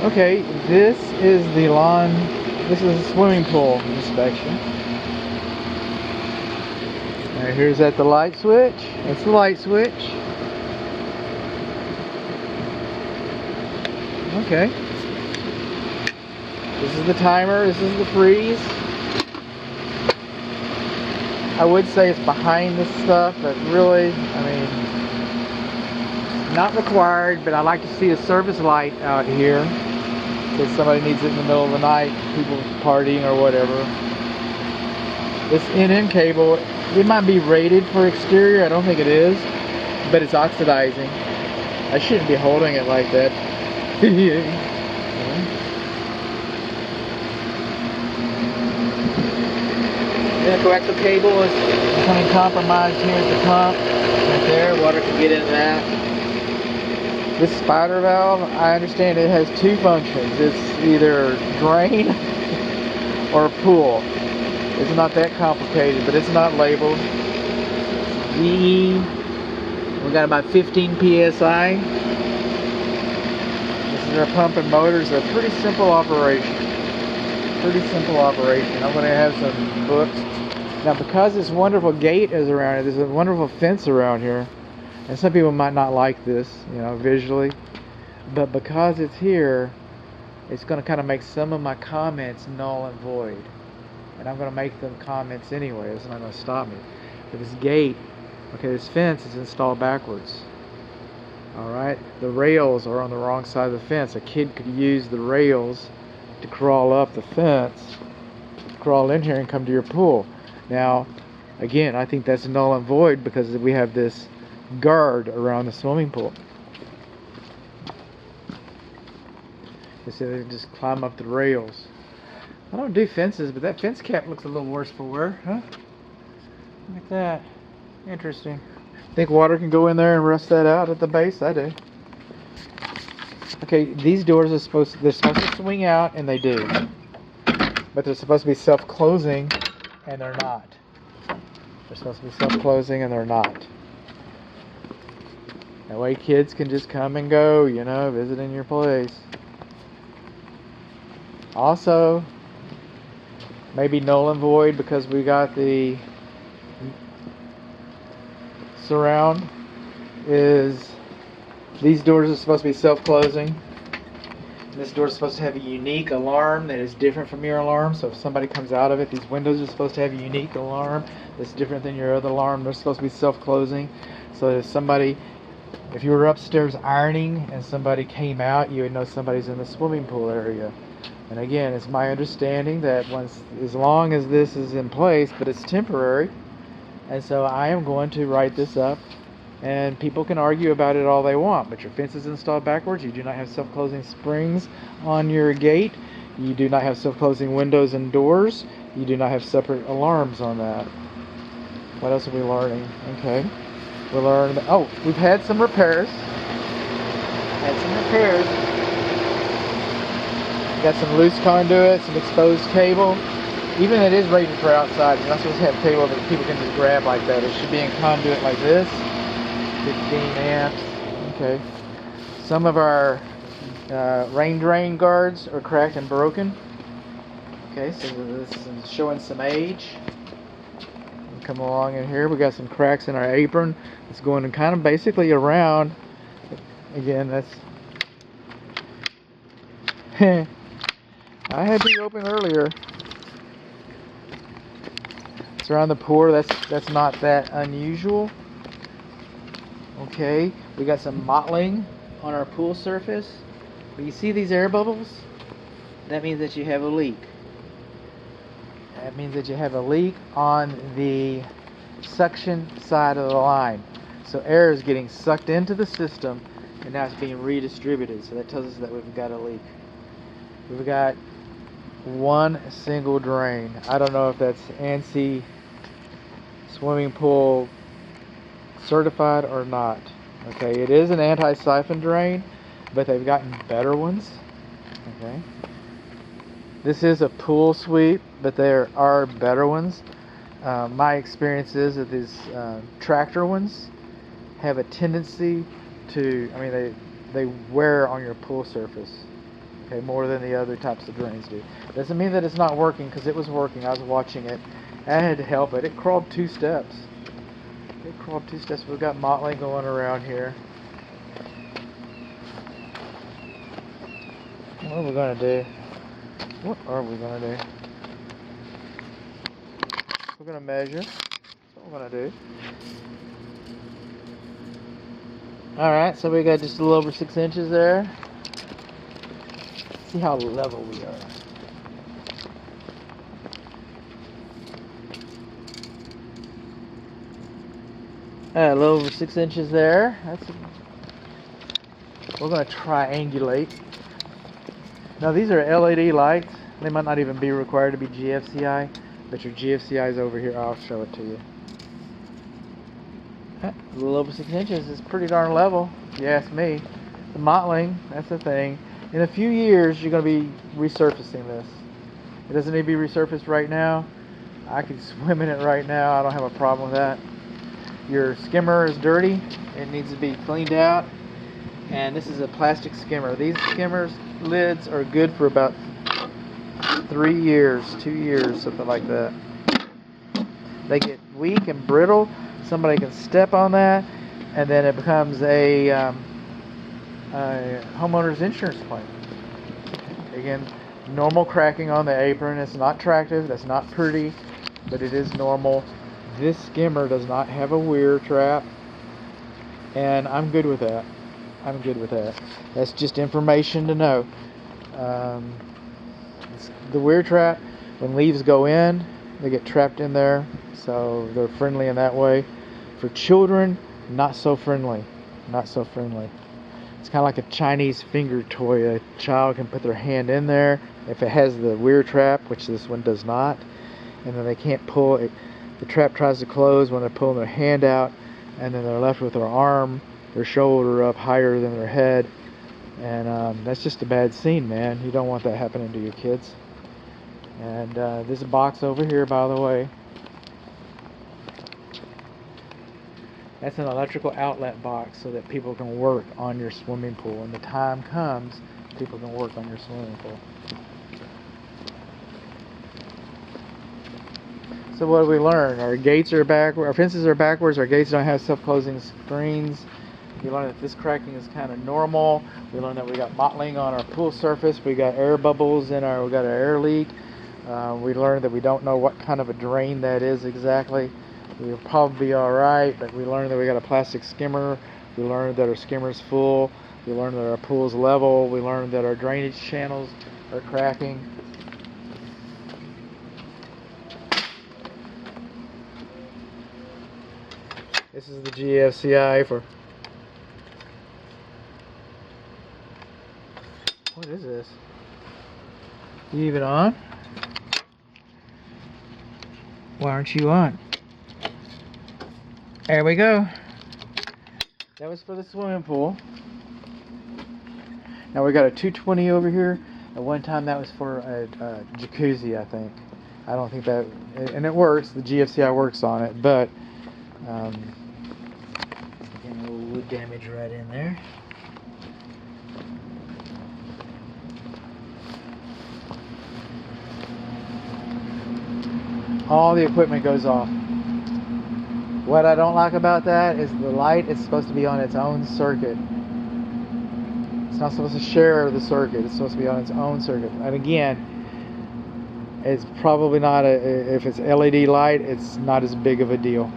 Okay, this is the lawn. This is a swimming pool inspection. All right, here's at the light switch. That's the light switch. Okay. This is the timer. This is the freeze. I would say it's behind this stuff, but really, I mean, not required, but I like to see a service light out here in case somebody needs it in the middle of the night, people partying or whatever. This NN cable, it might be rated for exterior, I don't think it is, but it's oxidizing. I shouldn't be holding it like that. The coaxial cable is becoming compromised here at the pump. Right there, water can get into that. This spider valve, I understand it has two functions. It's either drain or pool. It's not that complicated, but it's not labeled. VE, we got about 15 PSI. This is our pump and motors. A pretty simple operation. I'm going to have some books. Now, because this wonderful gate is around it, there's a wonderful fence around here, and some people might not like this, you know, visually, but because it's here, it's going to kind of make some of my comments null and void, and I'm going to make them comments anyway. It's not going to stop me. But this gate, okay, this fence is installed backwards. All right, the rails are on the wrong side of the fence. A kid could use the rails to crawl up the fence, crawl in here and come to your pool. Now, again, I think that's null and void because we have this guard around the swimming pool. You see, they just climb up the rails. I don't do fences, but that fence cap looks a little worse for wear, huh? Look at that. Interesting. Think water can go in there and rust that out at the base? I do. Okay, these doors are they're supposed to swing out, and they do. But they're supposed to be self-closing, and they're not. They're supposed to be self-closing, and they're not. That way kids can just come and go, you know, visiting your place. Also, maybe null and void because we got the surround is these doors are supposed to be self-closing. This door is supposed to have a unique alarm that is different from your alarm. So if somebody comes out of it, these windows are supposed to have a unique alarm that's different than your other alarm. They're supposed to be self-closing. So if you were upstairs ironing and somebody came out, you would know somebody's in the swimming pool area. And again, it's my understanding that as long as this is in place, but it's temporary, and so I am going to write this up. And people can argue about it all they want, but your fence is installed backwards. You do not have self-closing springs on your gate. You do not have self-closing windows and doors. You do not have separate alarms on that. What else are we learning? Okay. We learned that, we've had some repairs. Got some loose conduit, some exposed cable. Even it is rated for outside. You're not supposed to have cable that people can just grab like that. It should be in conduit like this. 15 amps. Okay. Some of our rain drain guards are cracked and broken. Okay, so this is showing some age. Come along in here. We got some cracks in our apron. It's going kind of basically around. Again, that's. I had the open earlier. It's around the pour. That's not that unusual. Okay, we got some mottling on our pool surface. But you see these air bubbles? That means that you have a leak. That means that you have a leak on the suction side of the line. So air is getting sucked into the system and now it's being redistributed. So that tells us that we've got a leak. We've got one single drain. I don't know if that's ANSI swimming pool certified or not. Okay, it is an anti-siphon drain, but they've gotten better ones. Okay, this is a pool sweep, but there are better ones. My experience is that these tractor ones have a tendency to, they wear on your pool surface. Okay, more than the other types of drains do. Doesn't mean that it's not working, because it was working. I was watching it. I had to help it. It crawled 2 steps. It crawled 2 steps. We've got mottling going around here. What are we going to do? What are we going to do? We're going to measure. That's what we're going to do. Alright, so we got just a little over 6 inches there. See how level we are. A little over 6 inches there. We're going to triangulate. Now these are LED lights. They might not even be required to be GFCI, but your GFCI is over here. I'll show it to you. A little over 6 inches is pretty darn level, if you ask me. The mottling, that's the thing. In a few years, you're going to be resurfacing this. It doesn't need to be resurfaced right now. I could swim in it right now. I don't have a problem with that. Your skimmer is dirty. It needs to be cleaned out. And this is a plastic skimmer. These skimmers lids are good for about 3 years, 2 years, something like that. They get weak and brittle. Somebody can step on that, and then it becomes a homeowner's insurance claim. Again, normal cracking on the apron. It's not attractive. That's not pretty, but it is normal. This skimmer does not have a weir trap, and I'm good with that. I'm good with that. That's just information to know. The weir trap, when leaves go in, they get trapped in there, so they're friendly in that way. For children, not so friendly. Not so friendly. It's kind of like a Chinese finger toy. A child can put their hand in there if it has the weir trap, which this one does not, and then they can't pull it. The trap tries to close when they're pulling their hand out, and then they're left with their arm, their shoulder up higher than their head, and that's just a bad scene, man. You don't want that happening to your kids. And this box over here, by the way, that's an electrical outlet box so that people can work on your swimming pool. When the time comes, people can work on your swimming pool. So what do we learn? Our gates are backwards, our fences are backwards, our gates don't have self-closing screens. We learned that this cracking is kind of normal. We learned that we got mottling on our pool surface. We got air bubbles in we got an air leak. We learned that we don't know what kind of a drain that is exactly. We'll probably be alright, but we learned that we got a plastic skimmer. We learned that our skimmer's full. We learned that our pool's level. We learned that our drainage channels are cracking. This is the GFCI for... What is this? You even on? Why aren't you on? There we go. That was for the swimming pool. Now we got a 220 over here. At one time that was for a jacuzzi, I think. I don't think that... And it works. The GFCI works on it, but... Getting a little wood damage right in there. All the equipment goes off. What I don't like about that is the light is supposed to be on its own circuit. It's not supposed to share the circuit. It's supposed to be on its own circuit. And again, it's probably not if it's LED light, it's not as big of a deal.